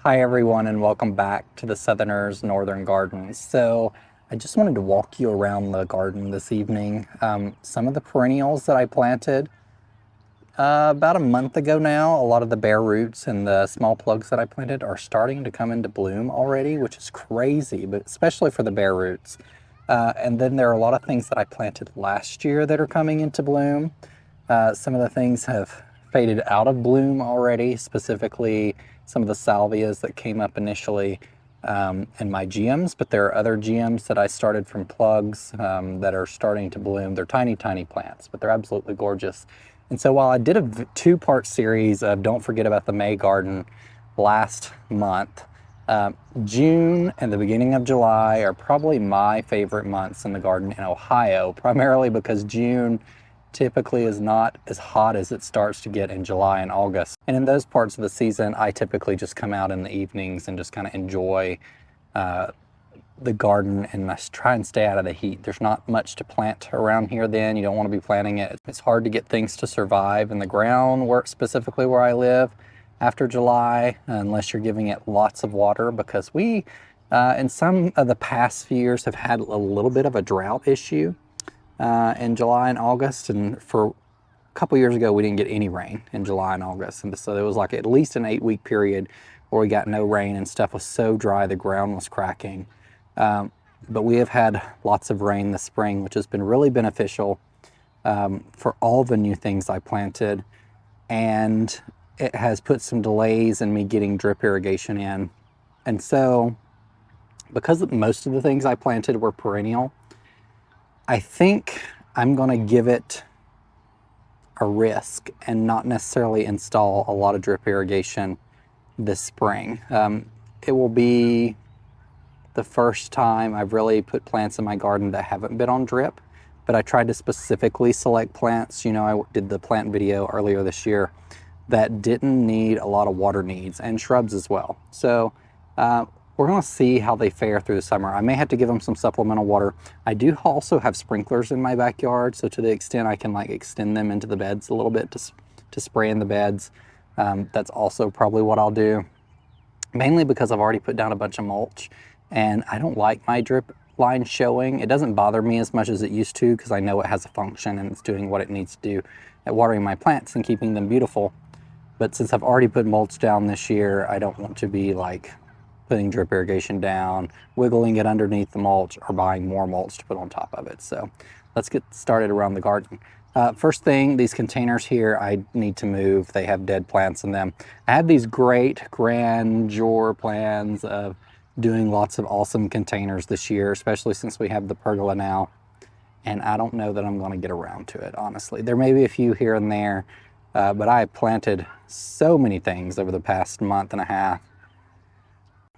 Hi everyone, and welcome back to the Southerners Northern Gardens. So I just wanted to walk you around the garden this evening. Some of the perennials that I planted about a month ago now, a lot of the bare roots and the small plugs that I planted are starting to come into bloom already, which is crazy, but especially for the bare roots. And then there are a lot of things that I planted last year that are coming into bloom. Some of the things have faded out of bloom already, specifically some of the salvias that came up initially in my GMs, but there are other GMs that I started from plugs that are starting to bloom. They're tiny, tiny plants, but they're absolutely gorgeous. And so while I did a two-part series of Don't Forget About the May Garden last month, June and the beginning of July are probably my favorite months in the garden in Ohio, primarily because June typically is not as hot as it starts to get in July and August. And in those parts of the season, I typically just come out in the evenings and just kind of enjoy the garden and I try and stay out of the heat. There's not much to plant around here then. You don't want to be planting it. It's hard to get things to survive in the ground, specifically where I live, after July, unless you're giving it lots of water, because we, in some of the past few years, have had a little bit of a drought issue in July and August. And for a couple years ago, we didn't get any rain in July and August. And so there was like at least an 8-week period where we got no rain and stuff was so dry, the ground was cracking. But we have had lots of rain this spring, which has been really beneficial for all the new things I planted. And it has put some delays in me getting drip irrigation in. And so because most of the things I planted were perennial, I think I'm going to give it a risk and not necessarily install a lot of drip irrigation this spring. It will be the first time I've really put plants in my garden that haven't been on drip, but I tried to specifically select plants. You know, I did the plant video earlier this year that didn't need a lot of water needs, and shrubs as well. So we're going to see how they fare through the summer. I may have to give them some supplemental water. I do also have sprinklers in my backyard, so to the extent I can like extend them into the beds a little bit to spray in the beds, that's also probably what I'll do. Mainly because I've already put down a bunch of mulch and I don't like my drip line showing. It doesn't bother me as much as it used to because I know it has a function and it's doing what it needs to do at watering my plants and keeping them beautiful. But since I've already put mulch down this year, I don't want to be like putting drip irrigation down, wiggling it underneath the mulch, or buying more mulch to put on top of it. So let's get started around the garden. First thing, these containers here, I need to move. They have dead plants in them. I have these great grandeur plans of doing lots of awesome containers this year, especially since we have the pergola now. And I don't know that I'm going to get around to it, honestly. There may be a few here and there, but I have planted so many things over the past month and a half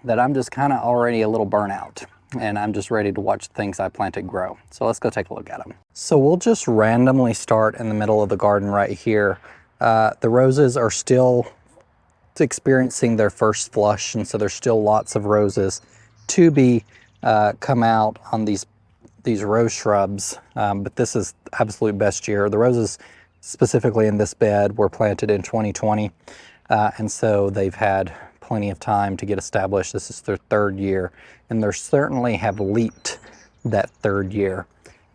that I'm just kind of already a little burnout, and I'm just ready to watch the things I planted grow. So let's go take a look at them. So we'll just randomly start in the middle of the garden right here. The roses are still experiencing their first flush, and so there's still lots of roses to be come out on these rose shrubs, but this is absolute best year. The roses specifically in this bed were planted in 2020, and so they've had plenty of time to get established. This is their third year, and they certainly have leaped that third year.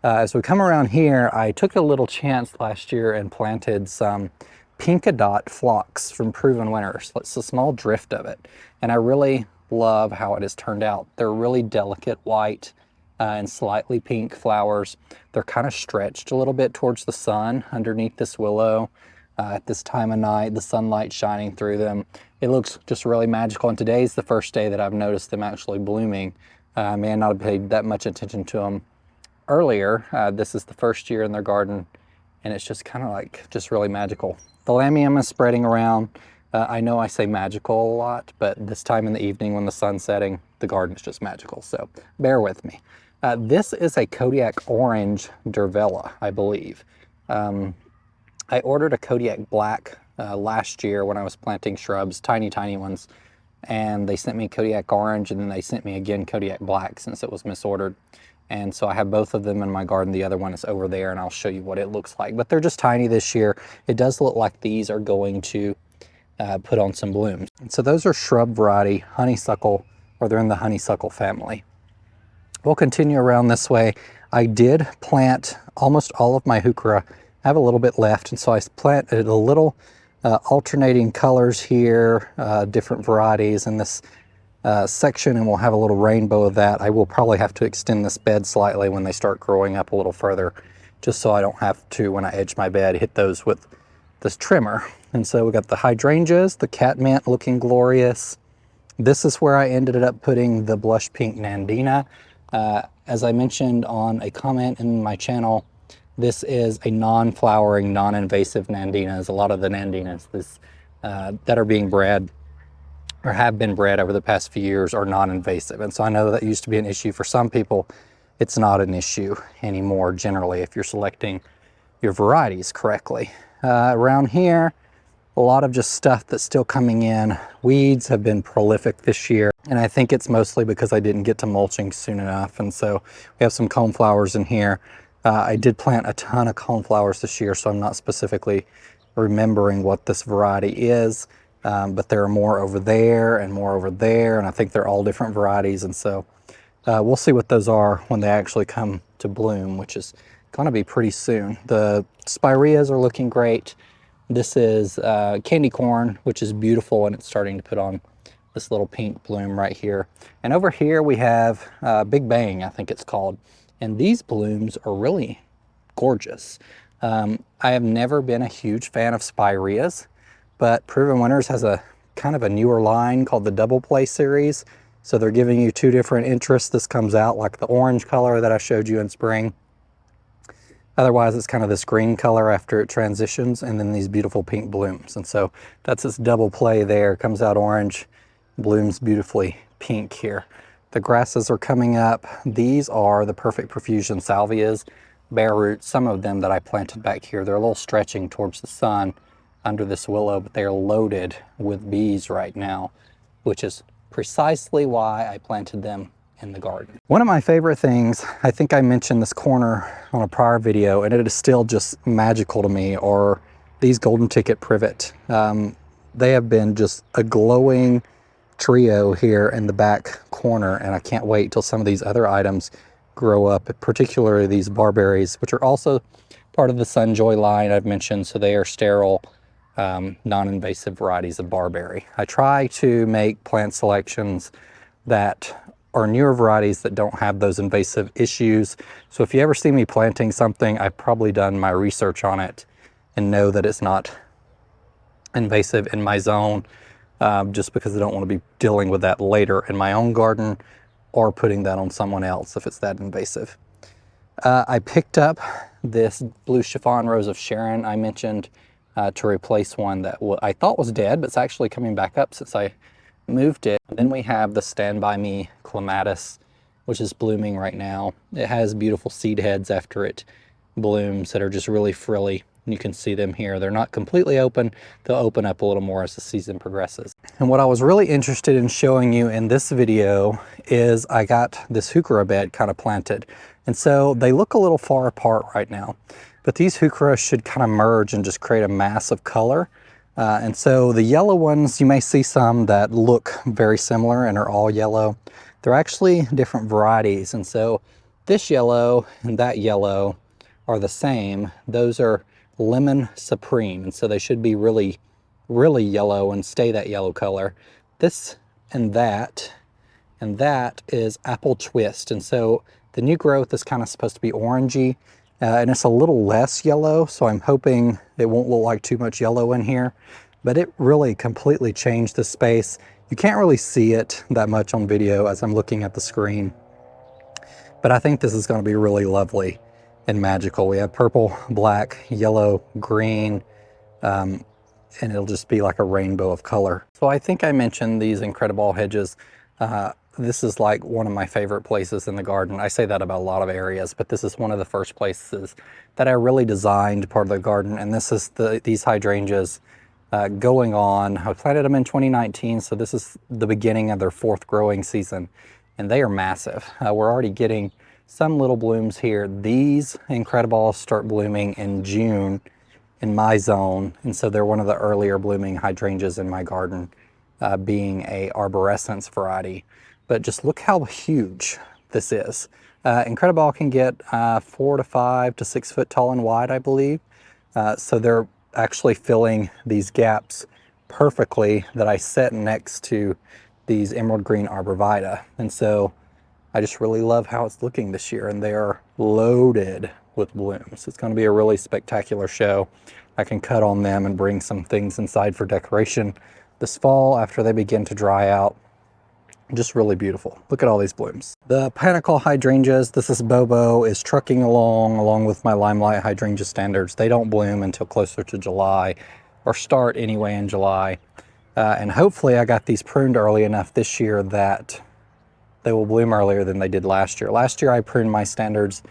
As we come around here, I took a little chance last year and planted some Pinkadot phlox from Proven Winners. It's a small drift of it, and I really love how it has turned out. They're really delicate white and slightly pink flowers. They're kind of stretched a little bit towards the sun underneath this willow. At this time of night, the sunlight shining through them. It looks just really magical, and today's the first day that I've noticed them actually blooming. I may not have paid that much attention to them earlier. This is the first year in their garden, and it's just kind of like just really magical. The lamium is spreading around. I know I say magical a lot, but this time in the evening when the sun's setting, the garden is just magical, so bear with me. This is a Kodiak Orange 𝗟𝗶𝗸𝗲, I believe. I ordered a Kodiak Black last year when I was planting shrubs, tiny, tiny ones, and they sent me Kodiak Orange, and then they sent me again Kodiak Black since it was misordered. And so I have both of them in my garden. The other one is over there, and I'll show you what it looks like. But they're just tiny this year. It does look like these are going to put on some blooms. And so those are shrub variety honeysuckle, or they're in the honeysuckle family. We'll continue around this way. I did plant almost all of my heuchera. I have a little bit left, and so I planted a little alternating colors here, different varieties in this section, and we'll have a little rainbow of that. I will probably have to extend this bed slightly when they start growing up a little further, just so I don't have to, when I edge my bed, hit those with this trimmer. And so we got the hydrangeas, the catmint looking glorious. This is where I ended up putting the blush pink Nandina. As I mentioned on a comment in my channel, this is a non-flowering, non-invasive Nandinas. A lot of the Nandinas that are being bred or have been bred over the past few years are non-invasive. And so I know that used to be an issue for some people. It's not an issue anymore generally if you're selecting your varieties correctly. Around here, a lot of just stuff that's still coming in. Weeds have been prolific this year, and I think it's mostly because I didn't get to mulching soon enough. And so we have some coneflowers in here. I did plant a ton of coneflowers this year, so I'm not specifically remembering what this variety is, but there are more over there and more over there, and I think they're all different varieties. And so we'll see what those are when they actually come to bloom, which is gonna be pretty soon. The spireas are looking great. This is candy corn, which is beautiful, and it's starting to put on this little pink bloom right here. And over here we have Big Bang, I think it's called. And these blooms are really gorgeous. I have never been a huge fan of spireas, but Proven Winners has a kind of a newer line called the Double Play series. So they're giving you two different interests. This comes out like the orange color that I showed you in spring. Otherwise, it's kind of this green color after it transitions, and then these beautiful pink blooms. And so that's this double play there. Comes out orange, blooms beautifully pink here. The grasses are coming up. These are the perfect Perfusion Salvias, bare roots. Some of them that I planted back here, they're a little stretching towards the sun under this willow, but they are loaded with bees right now, which is precisely why I planted them in the garden. One of my favorite things, I think I mentioned this corner on a prior video, and it is still just magical to me, are these golden ticket privet. They have been just a glowing trio here in the back corner, and I can't wait till some of these other items grow up, particularly these barberries, which are also part of the Sunjoy line I've mentioned. So they are sterile, non-invasive varieties of barberry. I try to make plant selections that are newer varieties that don't have those invasive issues. So if you ever see me planting something, I've probably done my research on it and know that it's not invasive in my zone, just because I don't want to be dealing with that later in my own garden or putting that on someone else if it's that invasive. I picked up this blue chiffon rose of Sharon I mentioned to replace one that I thought was dead, but it's actually coming back up since I moved it. Then we have the Stand By Me clematis, which is blooming right now. It has beautiful seed heads after it blooms that are just really frilly. You can see them here. They're not completely open. They'll open up a little more as the season progresses. And what I was really interested in showing you in this video is I got this heuchera bed kind of planted. And so they look a little far apart right now, but these heuchera should kind of merge and just create a mass of color. And so the yellow ones, you may see some that look very similar and are all yellow. They're actually different varieties. And so this yellow and that yellow are the same. Those are Lemon Supreme. And so they should be really, really yellow and stay that yellow color. This and that is Apple Twist. And so the new growth is kind of supposed to be orangey. And it's a little less yellow, so I'm hoping it won't look like too much yellow in here, but it really completely changed the space. You can't really see it that much on video as I'm looking at the screen, but I think this is going to be really lovely and magical. We have purple, black, yellow, green, and it'll just be like a rainbow of color. So I think I mentioned these incredible hedges. This is like one of my favorite places in the garden. I say that about a lot of areas, but this is one of the first places that I really designed part of the garden. And this is these hydrangeas going on. I planted them in 2019, so this is the beginning of their 4th growing season, and they are massive. We're already getting some little blooms here. These incredibles start blooming in June, in my zone, and so they're one of the earlier blooming hydrangeas in my garden, being a arborescens variety. But just look how huge this is. 𝗟𝗶𝗸𝗲 can get 4 to 5 to 6 foot tall and wide, I believe. So they're actually filling these gaps perfectly that I set next to these emerald green 𝗟𝗶𝗸𝗲. And so I just really love how it's looking this year, and they are loaded with blooms. It's going to be a really spectacular show. I can cut on them and bring some things inside for decoration this fall after they begin to dry out. Just really beautiful. Look at all these blooms. The Pentacle Hydrangeas, this is Bobo, is trucking along with my Limelight Hydrangea standards. They don't bloom until closer to July, or start anyway in July. And hopefully I got these pruned early enough this year that they will bloom earlier than they did last year. Last year I pruned my standards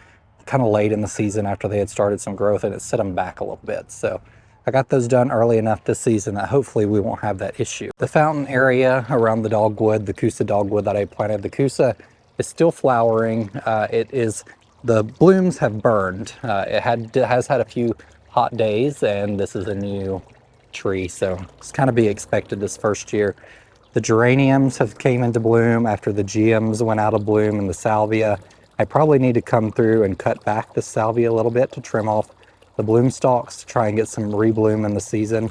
kind of late in the season after they had started some growth, and it set them back a little bit. So I got those done early enough this season that hopefully we won't have that issue. The fountain area around the dogwood, the Kusa dogwood that I planted, the Kusa is still flowering. The blooms have burned. It has had a few hot days, and this is a new tree, so it's kind of be expected this first year. The geraniums have came into bloom after the geums went out of bloom, and the salvia. I probably need to come through and cut back the salvia a little bit to trim off the bloom stalks to try and get some rebloom in the season.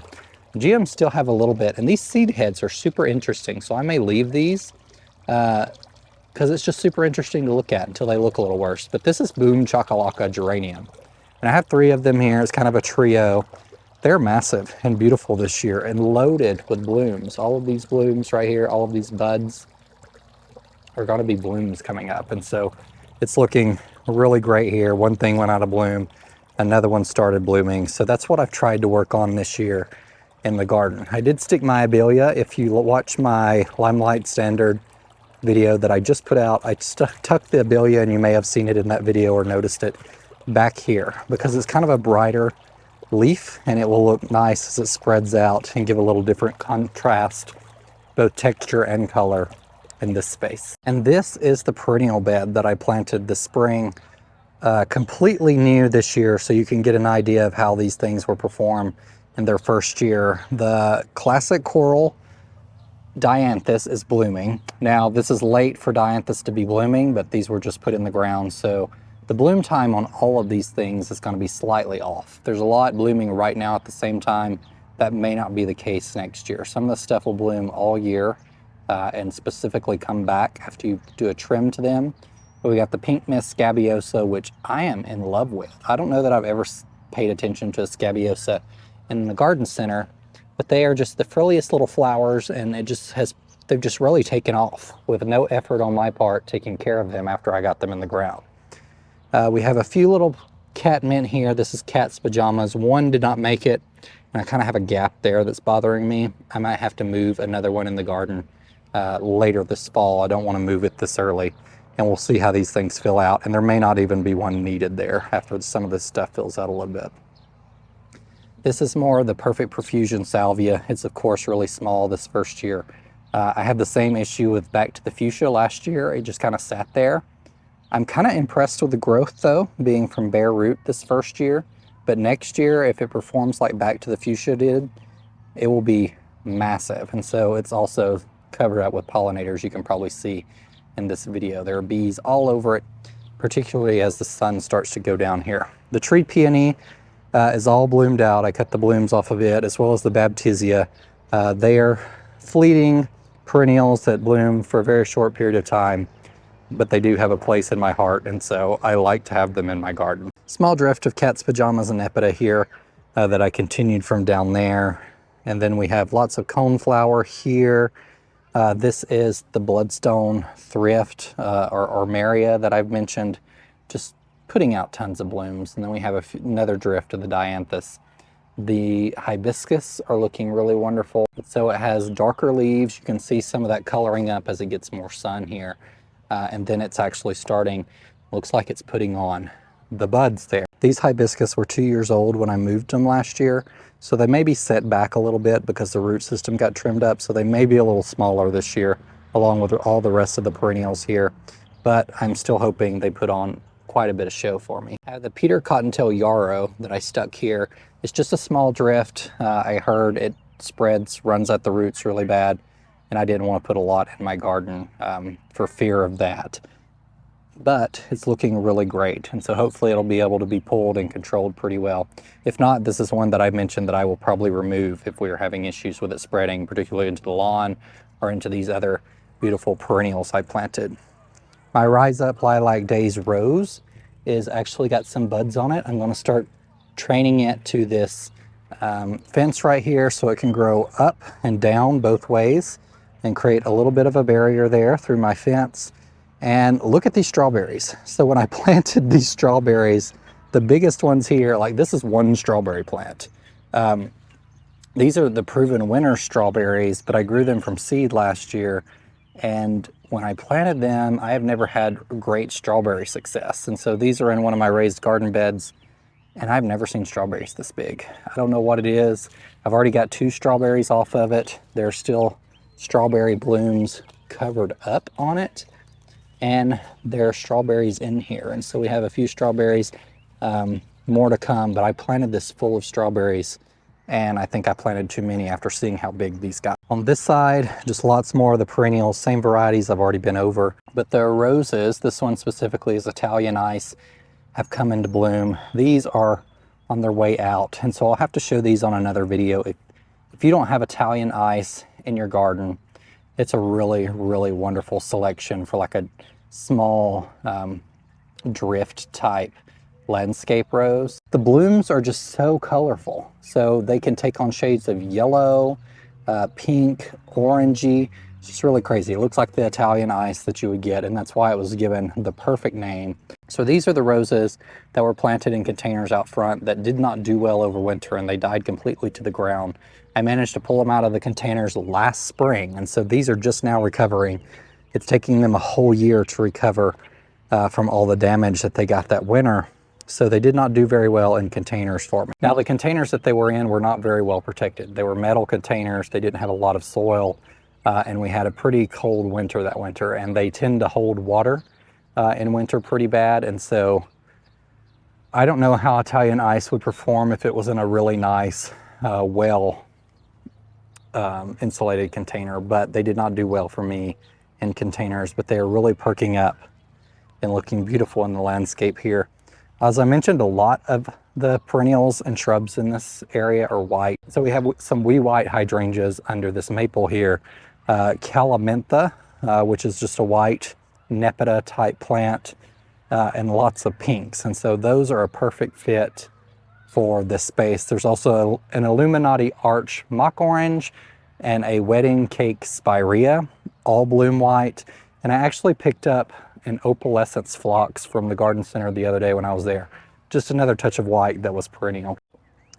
Geums still have a little bit, and these seed heads are super interesting, so I may leave these because it's just super interesting to look at until they look a little worse. But this is Boom Chakalaka geranium, and I have 3 of them here. It's kind of a trio. They're massive and beautiful this year and loaded with blooms. All of these blooms right here, all of these buds are going to be blooms coming up, and so it's looking really great here. One thing went out of bloom, another one started blooming. So that's what I've tried to work on this year in the garden. I did stick my abelia. If you watch my Limelight Standard video that I just put out, I tucked the abelia, and you may have seen it in that video or noticed it, back here because it's kind of a brighter leaf, and it will look nice as it spreads out and give a little different contrast, both texture and color in this space. And this is the perennial bed that I planted this spring. Completely new this year, so you can get an idea of how these things will perform in their first year. The classic coral Dianthus is blooming. Now this is late for Dianthus to be blooming, but these were just put in the ground, so the bloom time on all of these things is going to be slightly off. There's a lot blooming right now at the same time. That may not be the case next year. Some of the stuff will bloom all year and specifically come back after you do a trim to them. We got the pink mist scabiosa, which I am in love with. I don't know that I've ever paid attention to a scabiosa in the garden center, but they are just the frilliest little flowers, and they've just really taken off with no effort on my part taking care of them after I got them in the ground. We have a few little catmint here. This is cat's pajamas. One did not make it, and I kind of have a gap there that's bothering me. I might have to move another one in the garden later this fall. I don't want to move it this early. And we'll see how these things fill out. And there may not even be one needed there after some of this stuff fills out a little bit. This is more the perfect Profusion Salvia. It's of course really small this first year. I had the same issue with Back to the Fuchsia last year. It just kind of sat there. I'm kind of impressed with the growth though, being from bare root this first year. But next year, if it performs like Back to the Fuchsia did, it will be massive. And so it's also covered up with pollinators, you can probably see in this video. There are bees all over it, particularly as the sun starts to go down here. The tree peony is all bloomed out. I cut the blooms off of it, as well as the baptisia. They are fleeting perennials that bloom for a very short period of time, but they do have a place in my heart, and so I like to have them in my garden. Small drift of cat's pajamas and 𝗟𝗶𝗸𝗲 here that I continued from down there. And then we have lots of coneflower here. This is the bloodstone thrift or Maria that I've mentioned, just putting out tons of blooms. And then we have another drift of the Dianthus. The hibiscus are looking really wonderful. So it has darker leaves. You can see some of that coloring up as it gets more sun here. And then it's actually starting, looks like it's putting on the buds there. These hibiscus were 2 years old when I moved them last year. So they may be set back a little bit because the root system got trimmed up. So they may be a little smaller this year, along with all the rest of the perennials here. But I'm still hoping they put on quite a bit of show for me. I have the Peter Cottontail yarrow that I stuck here It's just a small drift. I heard it spreads, runs at the roots really bad, and I didn't want to put a lot in my garden for fear of that. But it's looking really great, and so hopefully it'll be able to be pulled and controlled pretty well. If not, this is one that I mentioned that I will probably remove if we are having issues with it spreading, particularly into the lawn or into these other beautiful perennials I planted. My Rise Up Lilac Days rose is actually got some buds on it. I'm going to start training it to this fence right here so it can grow up and down both ways and create a little bit of a barrier there through my fence. And look at these strawberries. So when I planted these strawberries, the biggest ones here, like this is one strawberry plant. These are the proven winter strawberries, but I grew them from seed last year. And when I planted them, I have never had great strawberry success. And so these are in one of my raised garden beds, and I've never seen strawberries this big. I don't know what it is. I've already got 2 strawberries off of it. There's still strawberry blooms covered up on it, and there are strawberries in here. And so we have a few strawberries, more to come, but I planted this full of strawberries, and I think I planted too many after seeing how big these got. On this side, just lots more of the perennials, same varieties I've already been over. But the roses, this one specifically is Italian Ice, have come into bloom. These are on their way out, and so I'll have to show these on another video. If you don't have Italian Ice in your garden, it's a really, really wonderful selection for like a small drift type landscape rose. The blooms are just so colorful. So they can take on shades of yellow, pink, orangey. It's just really crazy. It looks like the Italian Ice that you would get, and that's why it was given the perfect name. So these are the roses that were planted in containers out front that did not do well over winter, and they died completely to the ground. I managed to pull them out of the containers last spring, and so these are just now recovering. It's taking them a whole year to recover from all the damage that they got that winter. So they did not do very well in containers for me. Now the containers that they were in were not very well protected. They were metal containers. They didn't have a lot of soil, and we had a pretty cold winter that winter, and they tend to hold water in winter pretty bad. And so I don't know how Italian Ice would perform if it was in a really nice, well insulated container, but they did not do well for me in containers, but they are really perking up and looking beautiful in the landscape here. As I mentioned, a lot of the perennials and shrubs in this area are white. So we have some wee white hydrangeas under this maple here, 𝗟𝗶𝗸𝗲, which is just a white 𝗟𝗶𝗸𝗲 type plant, and lots of pinks. And so those are a perfect fit for this space. There's also an Illuminati arch mock orange and a wedding cake spirea, all bloom white. And I actually picked up an opalescence phlox from the garden center the other day when I was there. Just another touch of white that was perennial.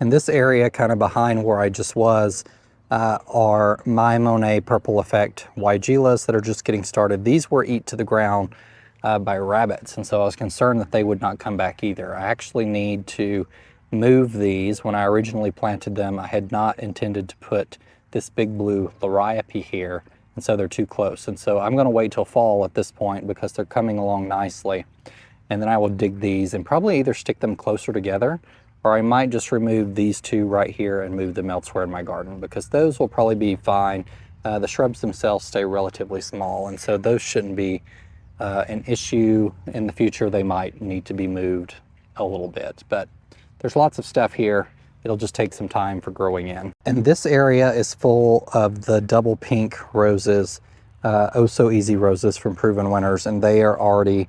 In this area, kind of behind where I just was, are my Monet Purple Effect weigelas that are just getting started. These were eat to the ground by rabbits, and so I was concerned that they would not come back either. I actually need to move these. When I originally planted them, I had not intended to put this big blue liriope here, and so they're too close. And so I'm going to wait till fall at this point because they're coming along nicely. And then I will dig these and probably either stick them closer together, or I might just remove these two right here and move them elsewhere in my garden, because those will probably be fine. The shrubs themselves stay relatively small, and so those shouldn't be an issue. In the future, they might need to be moved a little bit, but there's lots of stuff here. It'll just take some time for growing in. And this area is full of the double pink roses, Oh So Easy roses from Proven Winners, and they are already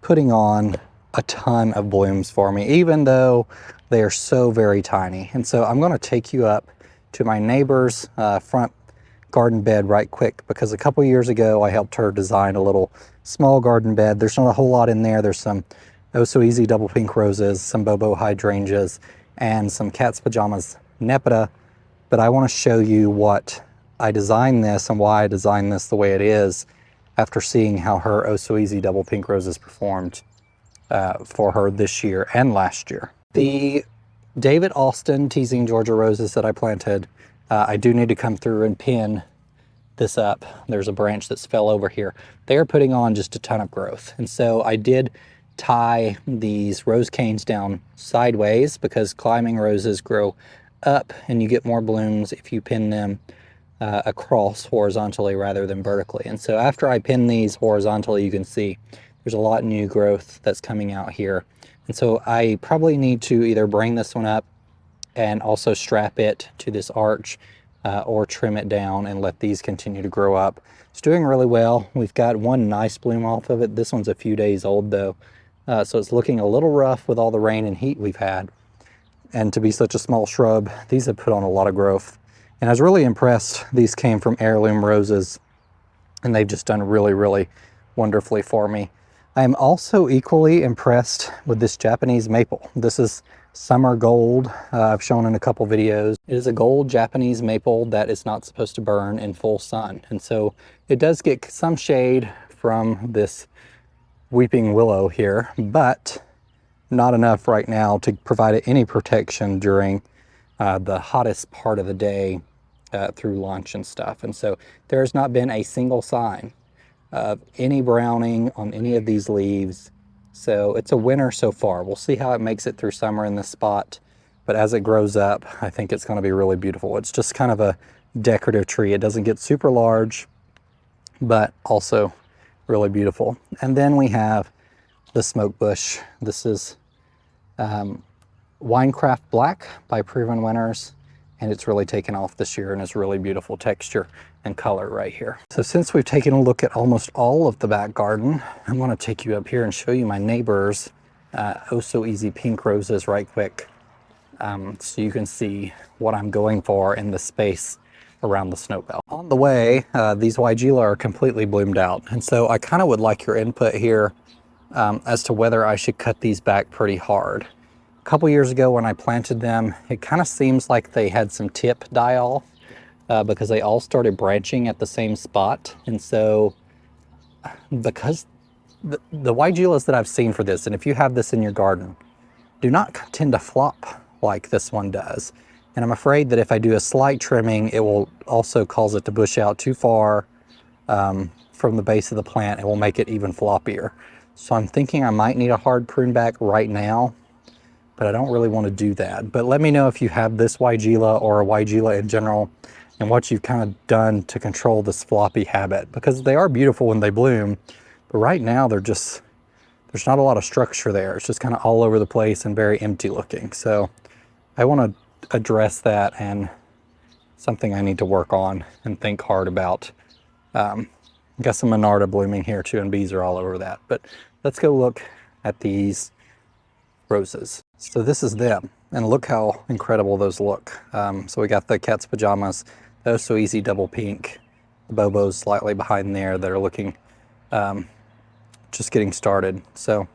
putting on a ton of blooms for me, even though they are so very tiny. And so I'm gonna take you up to my neighbor's front garden bed right quick, because a couple years ago I helped her design a little small garden bed. There's not a whole lot in there. There's some Oh So Easy double pink roses, some Bobo hydrangeas, and some cat's pajamas 𝗟𝗶𝗸𝗲. But I want to show you what I designed this and why I designed this the way it is after seeing how her Oh So Easy double pink roses performed for her this year and last year. The David Austin Teasing Georgia roses that I planted, I do need to come through and pin this up. There's a branch that's fell over here. They are putting on just a ton of growth. And so I did tie these rose canes down sideways because climbing roses grow up and you get more blooms if you pin them across horizontally rather than vertically. And so after I pin these horizontally, you can see there's a lot of new growth that's coming out here. And so I probably need to either bring this one up and also strap it to this arch or trim it down and let these continue to grow up. It's doing really well. We've got one nice bloom off of it. This one's a few days old though. So it's looking a little rough with all the rain and heat we've had. And to be such a small shrub, these have put on a lot of growth. And I was really impressed. These came from heirloom roses and they've just done really, really wonderfully for me. I am also equally impressed with this Japanese maple. This is summer gold. I've shown in a couple videos. It is a gold Japanese maple that is not supposed to burn in full sun. And so it does get some shade from this weeping willow here, but not enough right now to provide it any protection during the hottest part of the day through lunch and stuff. And so there has not been a single sign of any browning on any of these leaves. So it's a winner so far. We'll see how it makes it through summer in this spot. But as it grows up, I think it's going to be really beautiful. It's just kind of a decorative tree. It doesn't get super large, but also really beautiful. And then we have the smoke bush. This is Winecraft Black by Proven Winners, and it's really taken off this year and is really beautiful texture and color right here. So since we've taken a look at almost all of the back garden, I want to take you up here and show you my neighbor's oh so easy pink roses right quick, so you can see what I'm going for in the space around the snow belt. On the way, these 𝗟𝗶𝗲𝗲 are completely bloomed out, and so I kind of would like your input here as to whether I should cut these back pretty hard. A couple years ago when I planted them, it kind of seems like they had some tip die off because they all started branching at the same spot. And so because the 𝗟𝗟𝗲𝗲s that I've seen for this, and if you have this in your garden, do not tend to flop like this one does. And I'm afraid that if I do a slight trimming, it will also cause it to bush out too far from the base of the plant. It will make it even floppier. So I'm thinking I might need a hard prune back right now, but I don't really want to do that. But let me know if you have this 𝗟𝗟𝗲𝗲 or a 𝗟𝗟𝗲 in general and what you've kind of done to control this floppy habit, because they are beautiful when they bloom, but right now they're just, there's not a lot of structure there. It's just kind of all over the place and very empty looking. So I want to address that, and something I need to work on and think hard about. Got some Monarda blooming here too, and bees are all over that. But let's go look at these roses. So this is them, and look how incredible those look. So we got the cat's pajamas, those so easy double pink, the bobos slightly behind there that are looking just getting started. So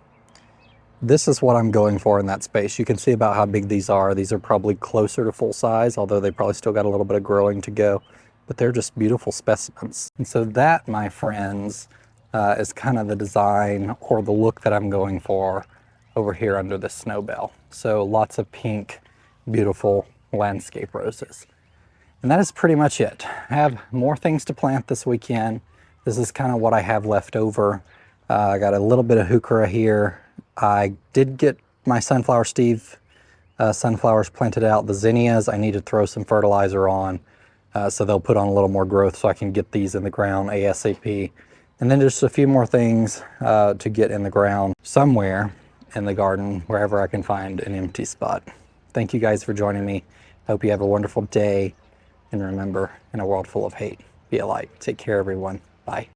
this is what I'm going for in that space. You can see about how big these are. These are probably closer to full size, although they probably still got a little bit of growing to go, but they're just beautiful specimens. And so that, my friends, is kind of the design or the look that I'm going for over here under the snow belt. So lots of pink, beautiful landscape roses. And that is pretty much it. I have more things to plant this weekend. This is kind of what I have left over. I got a little bit of heuchera here. I did get my Sunflower Steve sunflowers planted out. The zinnias, I need to throw some fertilizer on so they'll put on a little more growth so I can get these in the ground ASAP. And then just a few more things to get in the ground somewhere in the garden, wherever I can find an empty spot. Thank you guys for joining me. Hope you have a wonderful day. And remember, in a world full of hate, be a light. Take care, everyone. Bye.